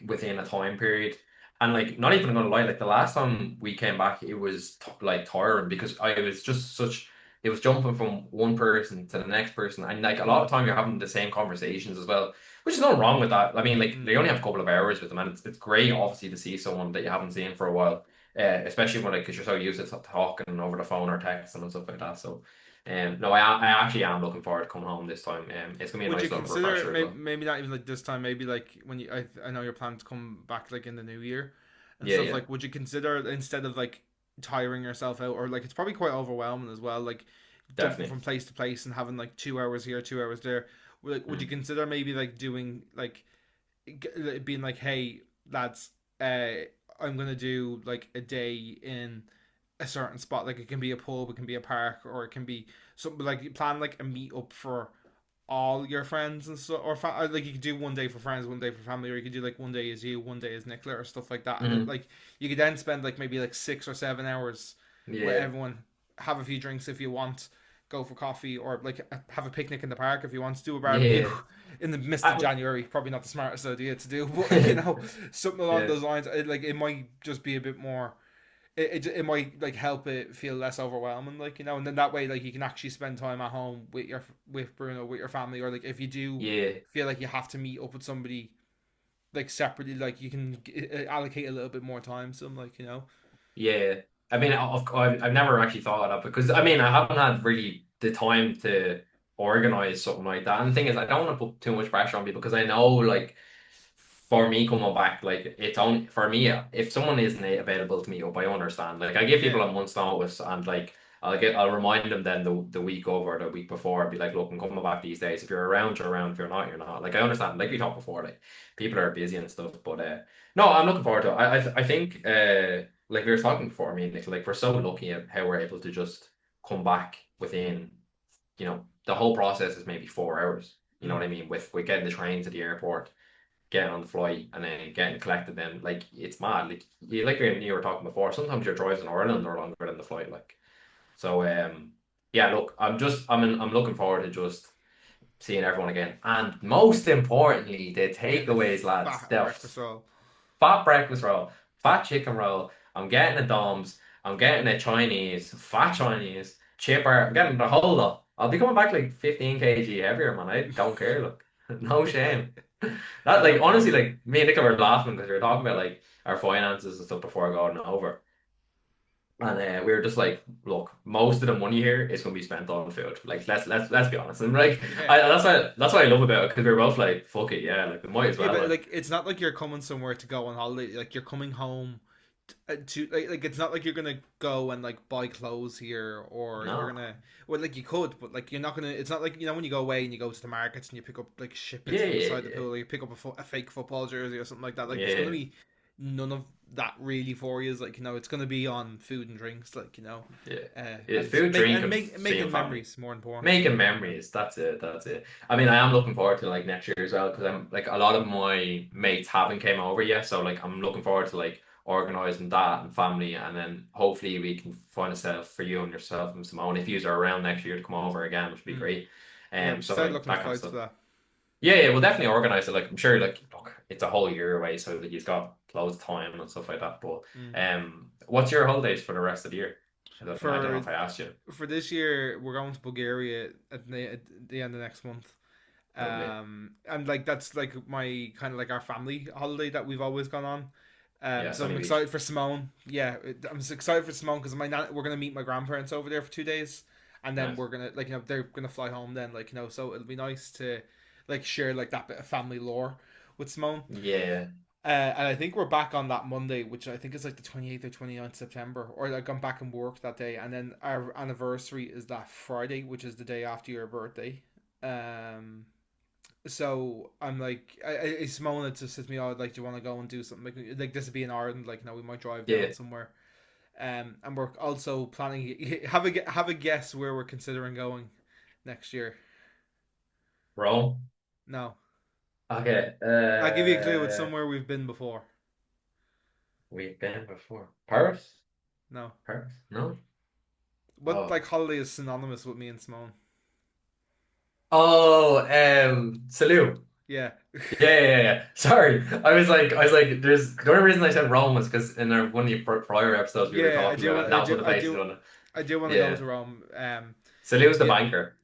within a time period. And like, not even gonna lie, like the last time we came back, it was like tiring because I was just such. It was jumping from one person to the next person, and like a lot Mm, of time you're having the same conversations as well, which is nothing wrong with that. I mean, like mm. they only have a couple of hours with them, and it's great, obviously, to see someone that you haven't seen for a while, especially when like because you're so used to talking over the phone or texting and stuff like that. So, no, I actually am looking forward to coming home this time. It's gonna be a Would you nice little consider refresher as maybe, well. maybe not even like this time, maybe like when I know you're planning to come back like in the new year and Yeah, stuff, yeah, like would you consider instead of like tiring yourself out, or like it's probably quite overwhelming as well, like jumping definitely. from place to place and having like 2 hours here, 2 hours there, would you Mm. consider maybe like doing like being like hey lads, I'm gonna do like a day in a certain spot, like it can be a pub, it can be a park, or it can be something like you plan like a meet up for all your friends and stuff, or like you could do one day for friends, one day for family, or you could do like one day as you, one day as Nicola, or stuff like that, and then Hmm. like you could then spend like maybe like 6 or 7 hours with Yeah. everyone, have a few drinks if you want, go for coffee, or like have a picnic in the park if you want to do a barbecue Yeah. in the midst of I, January. Probably not the smartest idea to do, but something along yeah. those lines. Like it might just be a bit more, it might like help it feel less overwhelming, like and then that way like you can actually spend time at home with Bruno, with your family, or like if you do Yeah. feel like you have to meet up with somebody like separately, like you can allocate a little bit more time to them, like. Yeah. I mean, I've never actually thought of that because I mean, I haven't had really. the time to organize something like that. And the thing is, I don't want to put too much pressure on people because I know, like, for me coming back, like, it's only for me. If someone isn't available to meet up, I understand. Like, I give Yeah, people a month's notice, and like, I'll remind them then the week over, the week before. I'd be like, look, I'm coming back these days. If you're around, you're around. If you're not, you're not. Like, I understand. Like we talked before, like people are busy and stuff. But no, I'm looking forward to it. I think like we were talking before, I mean, like we're so lucky at how we're able to just come back within, the whole process is maybe 4 hours. You know what mm, I mean? With getting the train to the airport, getting on the flight, and then getting collected. Then like it's mad. You were talking before. Sometimes your drives in Ireland are longer than the flight. Like so. Yeah. Look, I'm looking forward to just seeing everyone again. And most importantly, the yeah, the takeaways, lads. fat The breakfast roll. fat breakfast roll, fat chicken roll. I'm getting a Dom's. I'm getting a Chinese, fat Chinese, chipper. I'm getting the whole lot. I'll be coming back like 15 kg heavier, man. I don't care. Look, no shame. That, I like, don't blame honestly, you. like me and Nicola were laughing because we were talking about like our finances and stuff before going over. And we were just like, look, most of the money here is going to be spent on food. Like, let's be honest. And like, Yeah. that's what I love about it because we're both like, fuck it, yeah, like we might as Yeah, well. but Like, like it's not like you're coming somewhere to go on holiday. Like you're coming home to like it's not like you're gonna go and like buy clothes here or you're no, gonna well like you could, but like you're not gonna. It's not like when you go away and you go to the markets and you pick up like shit bits yeah, from yeah, beside the yeah, pool, or you pick up a fake football jersey or something like that. Like there's gonna yeah. be none of that really for you. Is like it's gonna be on food and drinks, like Yeah. It's and food, drink, and seeing making family. memories more important. Making You know. memories. That's it. That's it. I mean, I am looking forward to like next year as well because I'm like a lot of my mates haven't came over yet, so like I'm looking forward to like organizing that and family, and then hopefully we can find a set for you and yourself and Simone if you are around next year to come over again, which would be Mm. great. Yeah, we So started like looking at that kind of flights stuff. for that. Yeah, yeah, we'll definitely organize it. Like I'm sure, like look, it's a whole year away, so like you've got loads of time and stuff like that. But Mm. what's your holidays for the rest of the year? I don't know For if I asked you. this year, we're going to Bulgaria at the end of next month. Lovely. And like that's like my kind of like our family holiday that we've always gone on. Yeah, So I'm Sunny Beach. excited for Simone. Yeah, I'm just excited for Simone because we're gonna meet my grandparents over there for 2 days, and then Nice. we're gonna like they're gonna fly home then so it'll be nice to like share like that bit of family lore with Simone. Yeah. And I think we're back on that Monday, which I think is like the 28th or 29th September, or like I'm back in work that day, and then our anniversary is that Friday, which is the day after your birthday. Um, so I'm like, Simone had just said to me, "Oh, like, do you want to go and do something like this would be in Ireland? Like, we might drive Yeah. down somewhere." And we're also planning have a guess where we're considering going next year. Rome. No, Okay. I'll give you a clue. It's somewhere we've been before. We've been before. Paris? No, Paris? No? what Oh. like holiday is synonymous with me and Simone? Oh, Salou. Yeah, Yeah, yeah, yeah, yeah. Sorry. I was like, there's the only reason I said Rome was because in one of the prior episodes we were yeah. talking about it, and that was one of the places we want to. I do want to go Yeah. to Rome. Salou's the Yeah, banker.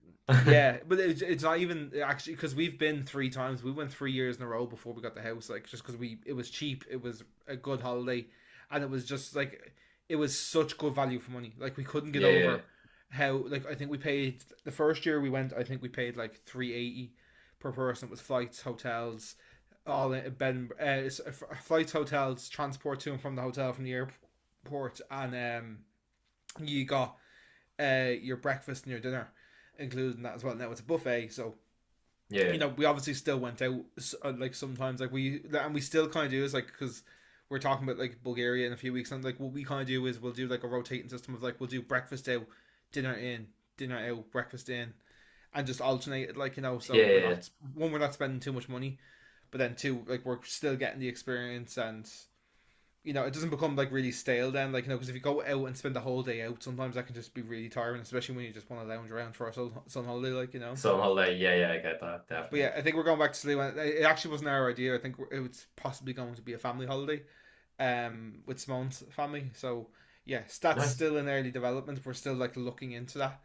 yeah, but it's not even actually because we've been 3 times. We went 3 years in a row before we got the house. Like just because it was cheap, it was a good holiday, and it was just like it was such good value for money. Like we couldn't get Yeah, yeah. over how like I think we paid the first year we went. I think we paid like 380 per person with flights, hotels, all in bed, flights, hotels, transport to and from the hotel from the airport, and you got your breakfast and your dinner included in that as well. Now it's a buffet, so Yeah. we obviously still went out like sometimes like we still kind of do is like because we're talking about like Bulgaria in a few weeks and like what we kind of do is we'll do like a rotating system of like we'll do breakfast out, dinner in, dinner out, breakfast in, and just alternate it like so Yeah, we're yeah, yeah. not one we're not spending too much money, but then two like we're still getting the experience and it doesn't become like really stale then, like because if you go out and spend the whole day out, sometimes that can just be really tiring, especially when you just want to lounge around for a sun holiday, So holiday, yeah, yeah, I get that, But definitely. yeah, I think we're going back to Sleep. It actually wasn't our idea. I think it was possibly going to be a family holiday, with Simone's family. So yeah, that's Nice. still in early development. We're still like looking into that.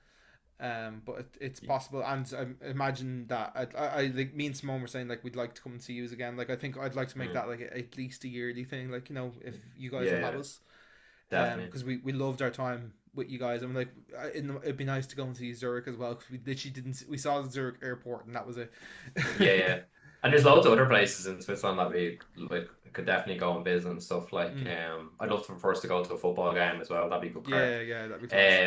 But it's possible, and I imagine that I like me and Simone were saying like we'd like to come and see you again. Like I think I'd like to make Mm. that like at least a yearly thing. Like if you guys Yeah, will have yeah. us. Definitely. because we loved our time with you guys. I mean, like, it'd be nice to go and see Zurich as well because we literally didn't. We saw the Zurich airport and that was it. Yeah, yeah. And there's loads of other places in Switzerland that we like could definitely go and visit and stuff. Like, Mm. I'd love for us to go to a football game as well. That'd be good crack. Yeah, yeah, that'd be class.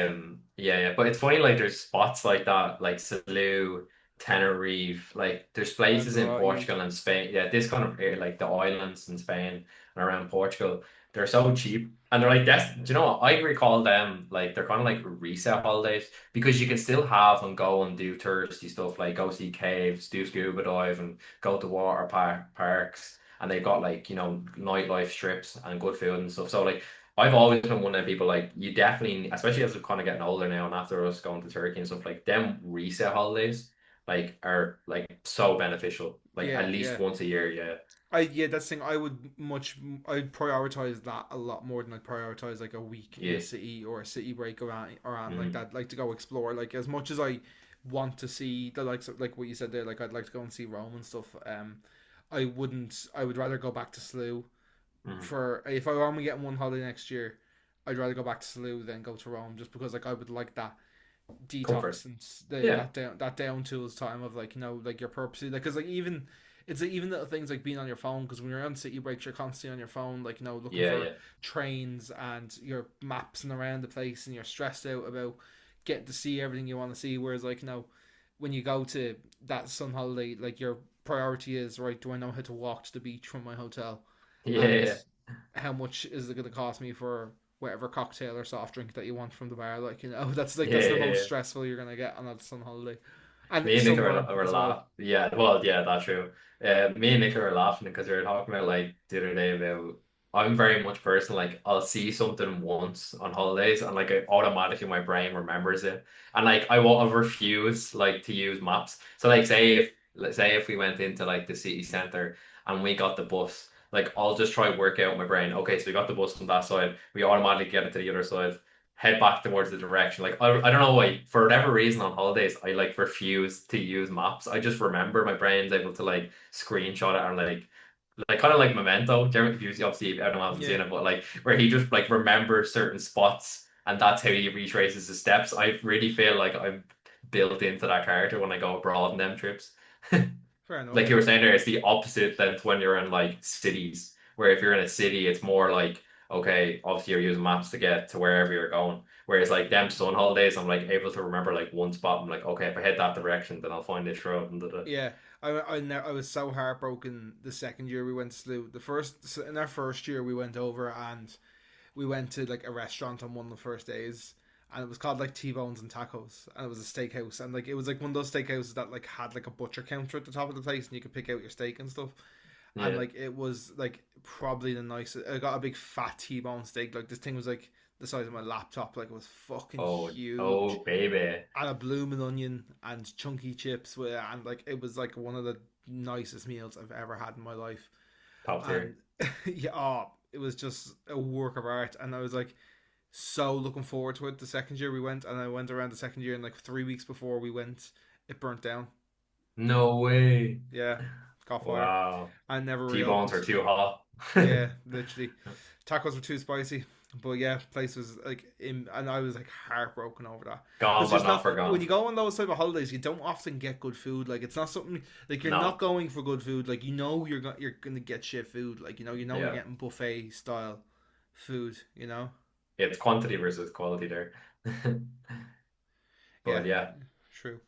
Yeah, yeah. But it's funny, like there's spots like that, like Salou, Tenerife, like there's places in Lanzarote. Portugal and Spain. Yeah, this kind of like the islands in Spain and around Portugal. They're so cheap. And they're like that's do you know what? I recall them like they're kind of like reset holidays because you can still have and go and do touristy stuff like go see caves, do scuba dive and go to parks and they've got like, nightlife strips and good food and stuff. So like I've always been one of the people like you definitely, especially as we're kind of getting older now, and after us going to Turkey and stuff like them reset holidays like are like so beneficial. Like Yeah, at least yeah. once a year, yeah, Yeah, that's the thing. I'd prioritize that a lot more than I'd prioritize like a week in a yeah, city or a city break around like mm, that. Like to go explore. Like as much as I want to see the likes of like what you said there. Like I'd like to go and see Rome and stuff. I wouldn't. I would rather go back to Slough mm, for if I were only getting one holiday next year. I'd rather go back to Slough than go to Rome, just because like I would like that detox comfort, and yeah, that down tools time of like like your purposely like because like even it's like even little things like being on your phone because when you're on city breaks you're constantly on your phone like looking yeah, for yeah, trains and your maps and around the place and you're stressed out about getting to see everything you want to see whereas like when you go to that sun holiday like your priority is right, do I know how to walk to the beach from my hotel yeah, and yeah, how much is it going to cost me for whatever cocktail or soft drink that you want from the bar? Like that's like yeah, that's the yeah, most yeah. stressful you're going to get on a sun holiday and Me and Nick sunburn were as well. laugh. Yeah, well, yeah, that's true. Me and Nick were laughing because we were talking about like the other day about I'm very much person like I'll see something once on holidays and like automatically my brain remembers it and like I won't refuse like to use maps. So like let's say if we went into like the city center and we got the bus, like I'll just try work out in my brain. Okay, so we got the bus from that side. We automatically get it to the other side head back towards the direction. Like I don't know why, for whatever reason on holidays, I like refuse to use maps. I just remember my brain's able to like screenshot it and like kind of like Memento. Jeremy Confused, obviously everyone hasn't Yeah, seen it, but like where he just like remembers certain spots and that's how he retraces his steps. I really feel like I'm built into that character when I go abroad on them trips. fair Like enough. you were saying there, it's the opposite than when you're in like cities, where if you're in a city, it's more like, okay, obviously you're using maps to get to wherever you're going. Whereas like them sun holidays, I'm like able to remember like one spot. I'm like, okay, if I head that direction, then I'll find this road and da. Yeah, I was so heartbroken the second year we went to Slough. The first in our first year we went over and we went to like a restaurant on one of the first days and it was called like T-bones and tacos and it was a steakhouse and like it was like one of those steakhouses that like had like a butcher counter at the top of the place and you could pick out your steak and stuff and Yeah. like it was like probably the nicest. I got a big fat T-bone steak. Like this thing was like the size of my laptop. Like it was fucking Oh, huge, oh, baby, and a blooming onion and chunky chips with, and like it was like one of the nicest meals I've ever had in my life. top And tier. yeah, it was just a work of art. And I was like so looking forward to it. The second year we went, and I went around the second year, and like 3 weeks before we went, it burnt down. No way. Yeah, caught fire. Wow. I never T-bones reopened. are too hot. Yeah, literally. Tacos were too spicy. But yeah, place was like and I was like heartbroken over that because Gone but there's not not when forgotten. you go on those type of holidays, you don't often get good food. Like it's not something like you're not No. going for good food. Like you're gonna get shit food. Like you're Yeah. getting buffet style food. It's quantity versus quality there. Yeah, But yeah. true.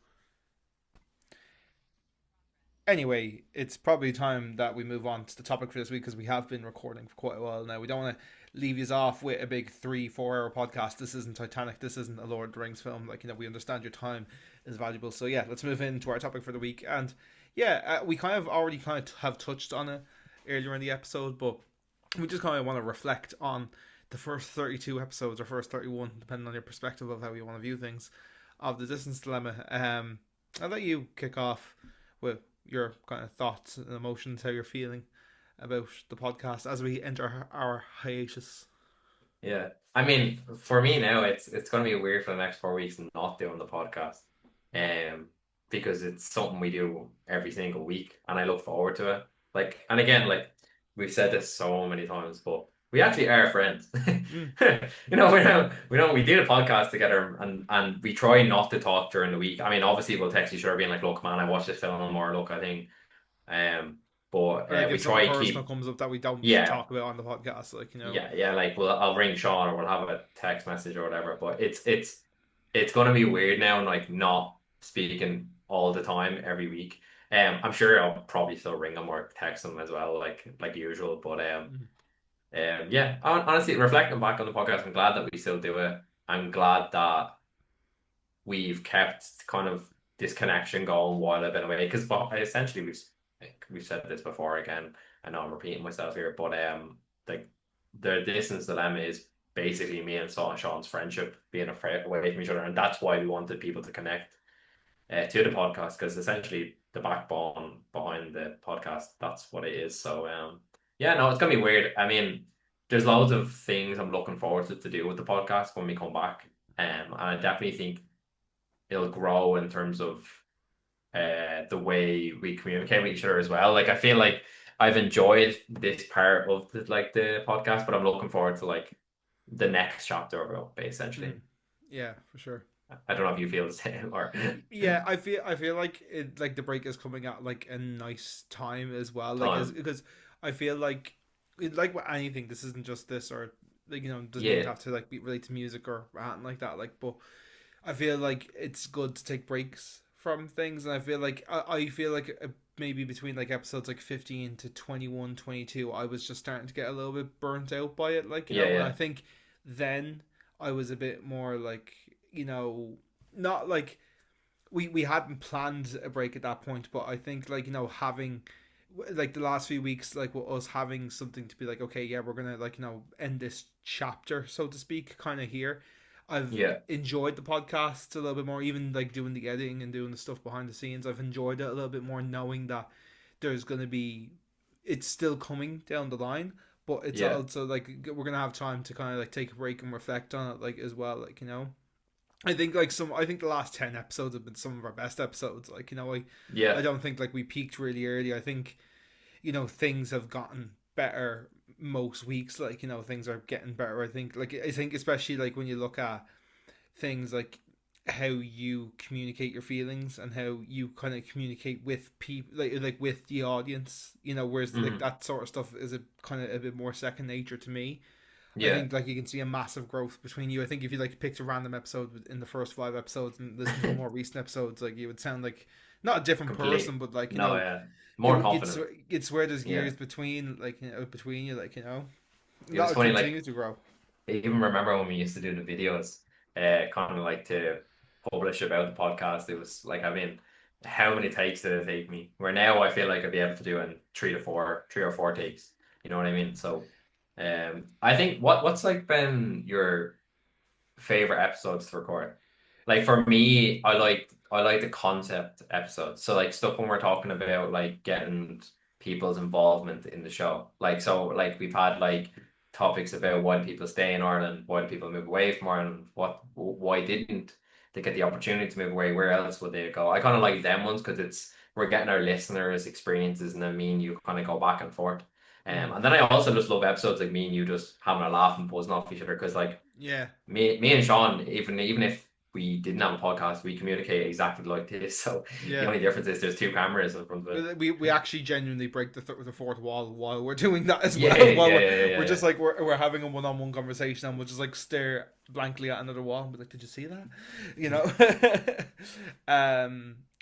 Anyway, it's probably time that we move on to the topic for this week because we have been recording for quite a while now. We don't want to leave you off with a big 3-4 hour podcast. This isn't Titanic. This isn't a Lord of the Rings film. Like, we understand your time is valuable. So, yeah, let's move into our topic for the week. And yeah, we kind of already kind of have touched on it earlier in the episode, but we just kind of want to reflect on the first 32 episodes or first 31, depending on your perspective of how you want to view things, of the distance dilemma. I'll let you kick off with your kind of thoughts and emotions, how you're feeling about the podcast as we enter our hiatus. Yeah. I mean, for me now, it's gonna be weird for the next 4 weeks not doing the podcast. Um, because it's something we do every single week and I look forward to it. Like, and again, like we've said this so many times, but we actually are friends. Mm. We do the podcast together, and we try not to talk during the week. I mean, obviously we'll text each other being like, "Look, man, I watched this film," or "Look, I think," but Or like we if something try to personal keep, comes up that we don't yeah, talk about on the podcast, like, you know. yeah, like I'll ring Shaun or we'll have a text message or whatever. But it's gonna be weird now, like not speaking all the time every week. I'm sure I'll probably still ring him or text him as well, like usual. But Mm. yeah, honestly, reflecting back on the podcast, I'm glad that we still do it. I'm glad that we've kept kind of this connection going while I've been away. Because essentially we've said this before again. I know I'm repeating myself here, but like the distance dilemma is basically me and Sean's friendship being away from each other, and that's why we wanted people to connect to the podcast because essentially the backbone behind the podcast, that's what it is. So yeah, no, it's gonna be weird. I mean, there's loads of things I'm looking forward to do with the podcast when we come back. And I definitely think it'll grow in terms of the way we communicate with each other as well. Like I feel like I've enjoyed this part of the podcast, but I'm looking forward to like the next chapter of it, Mm. essentially. Yeah, for sure. I don't know if you feel the same or Yeah, I feel like it, like the break is coming at like a nice time as well, like as time. because I feel like like with anything, this isn't just this or like, you know, doesn't even Yeah, have to like be related to music or anything like that, like, but I feel like it's good to take breaks from things, and I feel like I feel like maybe between like episodes like 15 to 21, 22, I was just starting to get a little bit burnt out by it, like, you yeah, know, and I yeah, think then I was a bit more like, you know, not like we hadn't planned a break at that point, but I think, like, you know, having like the last few weeks, like with us having something to be like, okay, yeah, we're gonna, like, you know, end this chapter, so to speak, kind of here. I've yeah. enjoyed the podcast a little bit more, even like doing the editing and doing the stuff behind the scenes. I've enjoyed it a little bit more, knowing that there's gonna be, it's still coming down the line, but it's Yeah. also like we're gonna have time to kind of like take a break and reflect on it, like, as well, like, you know. I think like I think the last 10 episodes have been some of our best episodes. Like, you know, I Yeah. don't think like we peaked really early. I think, you know, things have gotten better most weeks. Like, you know, things are getting better. I think especially like when you look at things like how you communicate your feelings and how you kind of communicate with people, like with the audience, you know, whereas like Hmm. that sort of stuff is a kind of a bit more second nature to me. I Yeah. think like you can see a massive growth between you. I think if you like picked a random episode in the first 5 episodes and listen to the more recent episodes, like you would sound like not a different person, Complete. but like, you No, know, yeah. it More you'd confident. you'd swear there's Yeah. years between, like, you know, between you, like, you know, It was that'll funny, continue like to grow. I even remember when we used to do the videos, kind of like to publish about the podcast. It was like, I mean, how many takes did it take me? Where now I feel like I'd be able to do in 3 or 4 takes. You know what I mean? So, I think what's like been your favorite episodes to record? Like for me, I like the concept episodes. So like stuff when we're talking about like getting people's involvement in the show. Like we've had like topics about why people stay in Ireland, why do people move away from Ireland, why didn't they get the opportunity to move away, where else would they go? I kind of like them ones because it's we're getting our listeners' experiences and then me and you kind of go back and forth. Mm. And then I also just love episodes like me and you just having a laugh and buzzing off each other because like Yeah, me and Shaun, even if we didn't have a podcast, we communicate exactly like this. So the yeah. only difference is there's two cameras in front of it. We actually genuinely break the fourth wall while we're doing that as Yeah, well. While yeah, we're yeah, we're yeah, just yeah. like we're having a one-on-one conversation, and we'll just like stare blankly at another wall and be like, "Did you see that?" You know.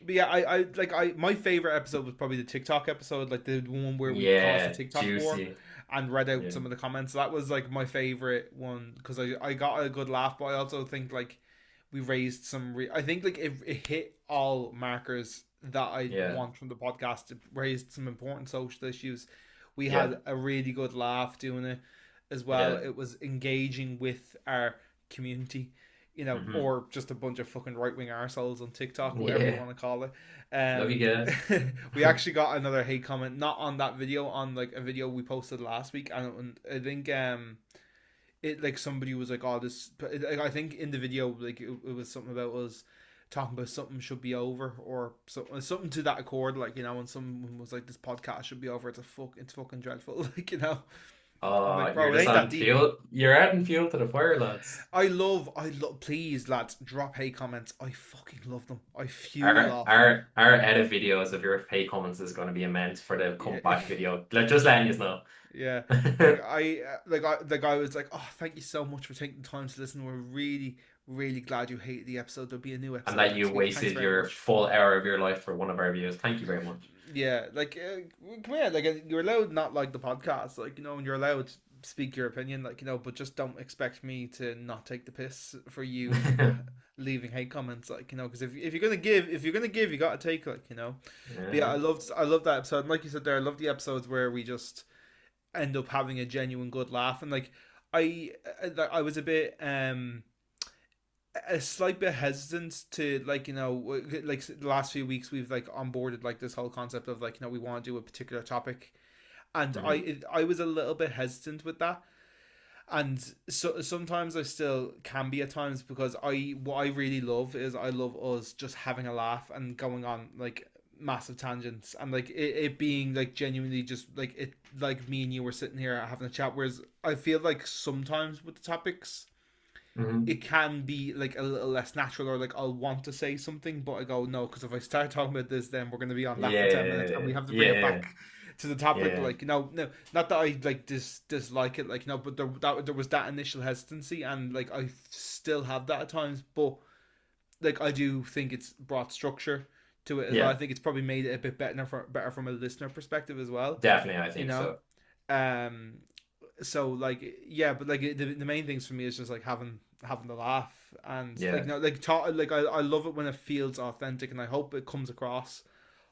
But yeah, I my favorite episode was probably the TikTok episode, like the one where we caused the Yeah, TikTok war juicy. and read out Yeah. some of the comments. That was like my favorite one because I got a good laugh, but I also think like we raised some. I think like it hit all markers that I Yeah. want from the podcast. It raised some important social issues. We Yeah. had a really good laugh doing it as well. Yeah. It was engaging with our community, you know, Hmm. or just a bunch of fucking right wing arseholes on TikTok, whatever you Yeah. want to call it. Love you guys. We actually got another hate comment, not on that video, on like a video we posted last week, and I think it like somebody was like, "Oh, this." Like, I think in the video, like it was something about us talking about something should be over or something to that accord, like, you know. And someone was like, "This podcast should be over. It's fucking dreadful," like, you know. I'm like, You're bro, it just ain't that adding deep. fuel. You're adding fuel to the fire, lads. I love. Please, lads, drop hate comments. I fucking love them. I fuel Our off them. our our edit videos of your fake comments is going to be immense for the Yeah, comeback video. Just letting you know. yeah. Like I was like, oh, thank you so much for taking the time to listen. We're really, really glad you hated the episode. There'll be a new And episode that you next week. Thanks wasted very your much. full hour of your life for one of our views. Thank you very much. Yeah, like come here, like you're allowed not like the podcast, like and you're allowed to speak your opinion, like but just don't expect me to not take the piss for you leaving hate comments, like because if you're gonna give, you gotta take, But yeah, Yeah. I loved that episode, and like you said there, I love the episodes where we just end up having a genuine good laugh, and like I was a bit a slight bit hesitant to like the last few weeks we've like onboarded like this whole concept of like we want to do a particular topic, and Hmm. I was a little bit hesitant with that, and so sometimes I still can be at times, because what I really love is I love us just having a laugh and going on like massive tangents, and like it being like genuinely just like it, like me and you were sitting here having a chat, whereas I feel like sometimes with the topics Hmm. it can be like a little less natural, or like I'll want to say something but I go no, because if I start talking about this then we're going to be on that for 10 minutes and Yeah. we have to bring it Yeah. back to the topic, Yeah. like no, not that I like dislike it, like but there was that initial hesitancy, and like I still have that at times, but like I do think it's brought structure to it as well. I Yeah. think it's probably made it a bit better from a listener perspective as well, Definitely, I you think know so. um so like yeah, but like the main things for me is just like having the laugh, and like Yeah. I love it when it feels authentic, and I hope it comes across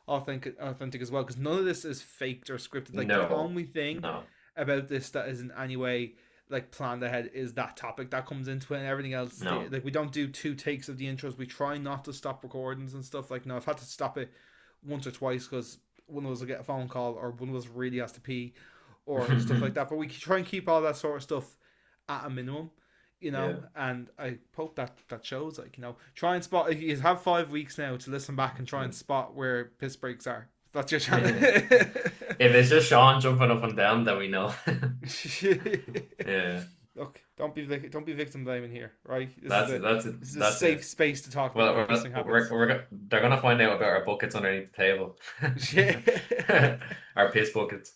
authentic as well, because none of this is faked or scripted. Like the No. only thing No. about this that is in any way like planned ahead is that topic that comes into it, and everything else No. like we don't do two takes of the intros. We try not to stop recordings and stuff. Like no, I've had to stop it once or twice because one of us will get a phone call, or one of us really has to pee or stuff like that. But we try and keep all that sort of stuff at a minimum, Yeah. and I hope that shows. Like try and spot. You have 5 weeks now to listen back and try and spot where piss breaks are. That's your chance. If it's just Shaun jumping up and down, then we know. Yeah. Look, don't be victim blaming here, right? This is That's a it. That's it. this is a That's safe it. space to talk about Well, our pissing habits. they're gonna find out about our buckets underneath the table. Yeah, Our piss buckets.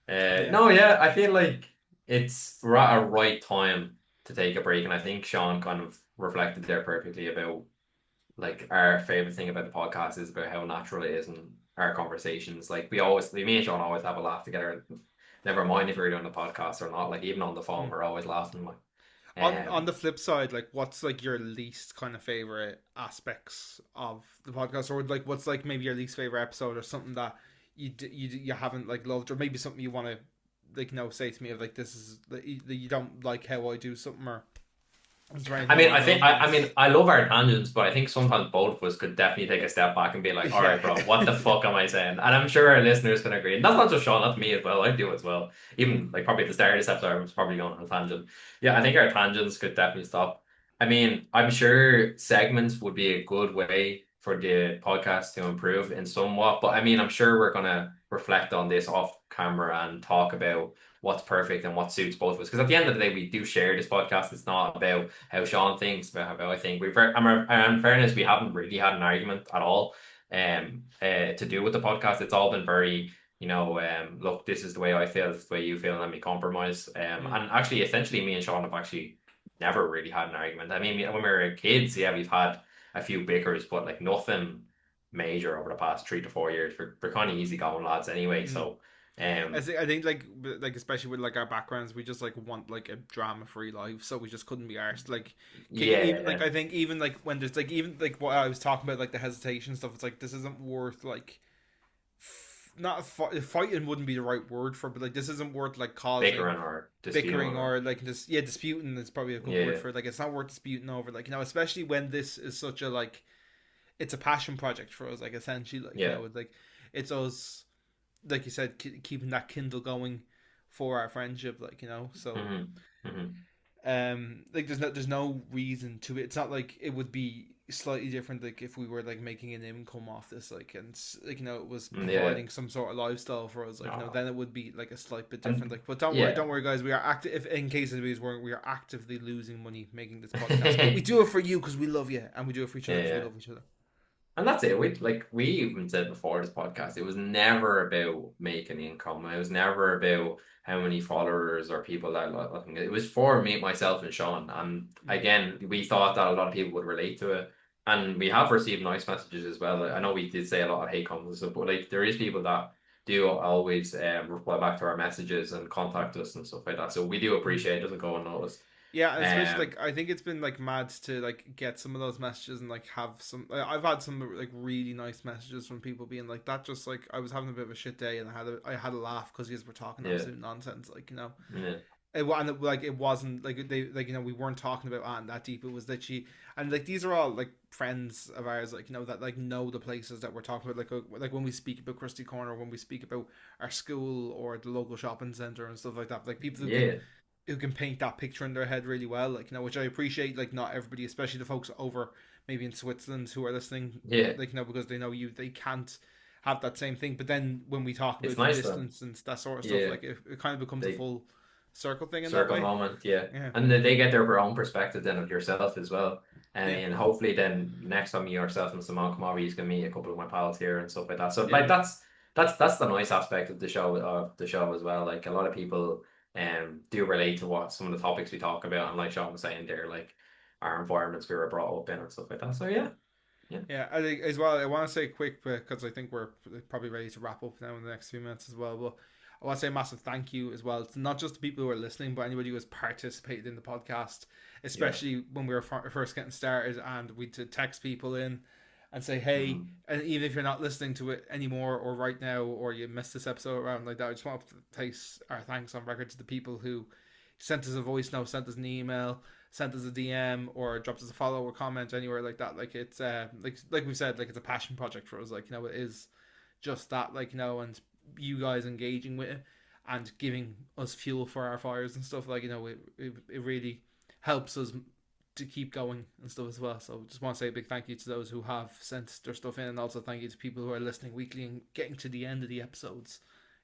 yeah. No, yeah, I feel like it's a right time to take a break, and I think Shaun kind of reflected there perfectly about like our favorite thing about the podcast is about how natural it is and our conversations. Like me and Shaun always have a laugh together. Never mind if we're doing the podcast or not. Like even on the phone, Mm. we're always laughing. Like, On the flip side, like what's like your least kind of favorite aspects of the podcast, or like what's like maybe your least favorite episode, or something that you haven't like loved, or maybe something you want to like say to me of like this is that you don't like how I do something, or is there I anything mean, along I think those lines? I love our tangents, but I think sometimes both of us could definitely take a step back and be like, "All right, Yeah. bro, what the fuck am I saying?" And I'm sure our listeners can agree. And that's not just Shaun, that's me as well. I do as well. Even like probably at the start of this episode, I was probably going on a tangent. Yeah, I think our tangents could definitely stop. I mean, I'm sure segments would be a good way for the podcast to improve in somewhat, but I mean, I'm sure we're gonna reflect on this off camera and talk about what's perfect and what suits both of us. Because at the end of the day, we do share this podcast. It's not about how Shaun thinks, about how I think. In fairness, we haven't really had an argument at all to do with the podcast. It's all been very, look, this is the way I feel, this is the way you feel, and let me compromise. Mm. And actually, essentially, me and Shaun have actually never really had an argument. I mean, when we were kids, yeah, we've had a few bickers, but like nothing major over the past 3 to 4 years. We're kind of easygoing lads anyway, Mm. so. Um, I think like especially with like our backgrounds, we just like want like a drama free life, so we just couldn't be arsed. Like, even like yeah, I think even like when there's like even like what I was talking about, like the hesitation stuff, it's like this isn't worth like not fighting wouldn't be the right word for it, but like this isn't worth like causing bickering or disputing bickering, over. or like just disputing is probably a good word Yeah, for it. Like it's not worth disputing over, like especially when this is such a like it's a passion project for us, like essentially, like yeah. like it's us, like you said, keeping that kindle going for our friendship, like so Hmm. Hmm. Like there's no reason to it. It's not like it would be slightly different like if we were like making an income off this, like, and like, it was Yeah. providing some sort of lifestyle for us, like, No. then it would be like a slight bit different, And like, but yeah. don't worry guys, we are active, if in case of these we are actively losing money making this podcast, but we do it for you because we love you, and we do it for each other Yeah, because we yeah. love each other. And that's it. We even said before this podcast, it was never about making income. It was never about how many followers or people that looking. It was for me, myself, and Shaun. And Mm. again, we thought that a lot of people would relate to it, and we have received nice messages as well. I know we did say a lot of hate comments and stuff, but like there is people that do always reply back to our messages and contact us and stuff like that. So we do Mm. appreciate it. Doesn't go unnoticed. Yeah, and especially Um, like I think it's been like mad to like get some of those messages and like have some. I've had some like really nice messages from people being like that. Just like I was having a bit of a shit day and I had a laugh because you guys were talking yeah, absolute nonsense. Like, yeah, and like it wasn't like they like, we weren't talking about Anne that deep. It was that she, and like these are all like friends of ours, like, that like know the places that we're talking about, like when we speak about Christie Corner, when we speak about our school or the local shopping center and stuff like that, like people yeah, who can paint that picture in their head really well, like, which I appreciate. Like, not everybody, especially the folks over maybe in Switzerland who are listening, yeah. like, because they know you, they can't have that same thing. But then when we talk It's about the nice though. distance and that sort of stuff, Yeah. like it kind of becomes a They full circle thing in that circle way. moment, yeah. Yeah, And then they get their own perspective then of yourself as well. yeah, And hopefully then next time you yourself and Simone come over, you can meet a couple of my pals here and stuff like that. So yeah, like that's the nice aspect of the show as well. Like a lot of people do relate to what some of the topics we talk about, and like Shaun was saying there, like our environments we were brought up in and stuff like that. So yeah. Yeah. yeah. I think as well. I want to say quick because I think we're probably ready to wrap up now in the next few minutes as well. But I want to say a massive thank you as well to not just the people who are listening, but anybody who has participated in the podcast, Yeah. especially when we were first getting started, and we to text people in and say, hey, Mhm. and even if you're not listening to it anymore or right now, or you missed this episode around like that, I just want to place our thanks on record to the people who sent us a voice note, sent us an email, sent us a DM, or dropped us a follow or comment anywhere like that. Like, it's like we said, like, it's a passion project for us. Like, it is just that, like, and you guys engaging with it and giving us fuel for our fires and stuff, like, it really helps us to keep going and stuff as well. So just want to say a big thank you to those who have sent their stuff in, and also thank you to people who are listening weekly and getting to the end of the episodes,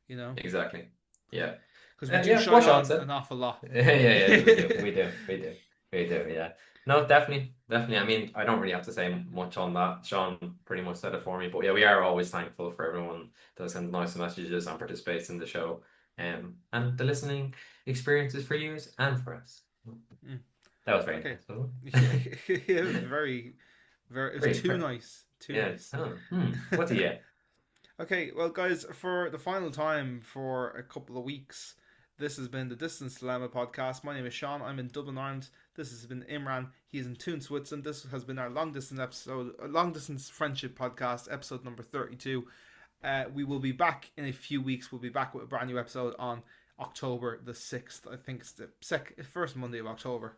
you know Exactly. Yeah. because we do Yeah, what shine Sean on said. an awful lot. Yeah, yeah, we do. Yeah. No, definitely, definitely. I mean, I don't really have to say much on that. Sean pretty much said it for me. But yeah, we are always thankful for everyone that sends nice messages and participates in the show. And the listening experience is for you and for us. Mm. That was very Okay. nice, wasn't it? It was very, very. It was Great. too nice. Too Yeah. nice. Oh, what do you? Okay, well, guys, for the final time for a couple of weeks, this has been the Distance Dilemma podcast. My name is Shaun. I'm in Dublin, Ireland. This has been Imran. He is in Toon, Switzerland. This has been our long distance episode, long distance friendship podcast, episode number 32. We will be back in a few weeks. We'll be back with a brand new episode on October the 6th. I think it's the first Monday of October.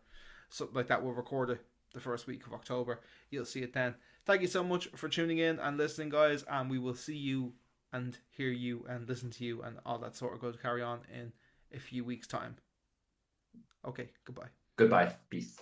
Something like that. We'll record it the first week of October. You'll see it then. Thank you so much for tuning in and listening, guys. And we will see you and hear you and listen to you and all that sort of good carry on in a few weeks' time. Okay, goodbye. Goodbye. Peace.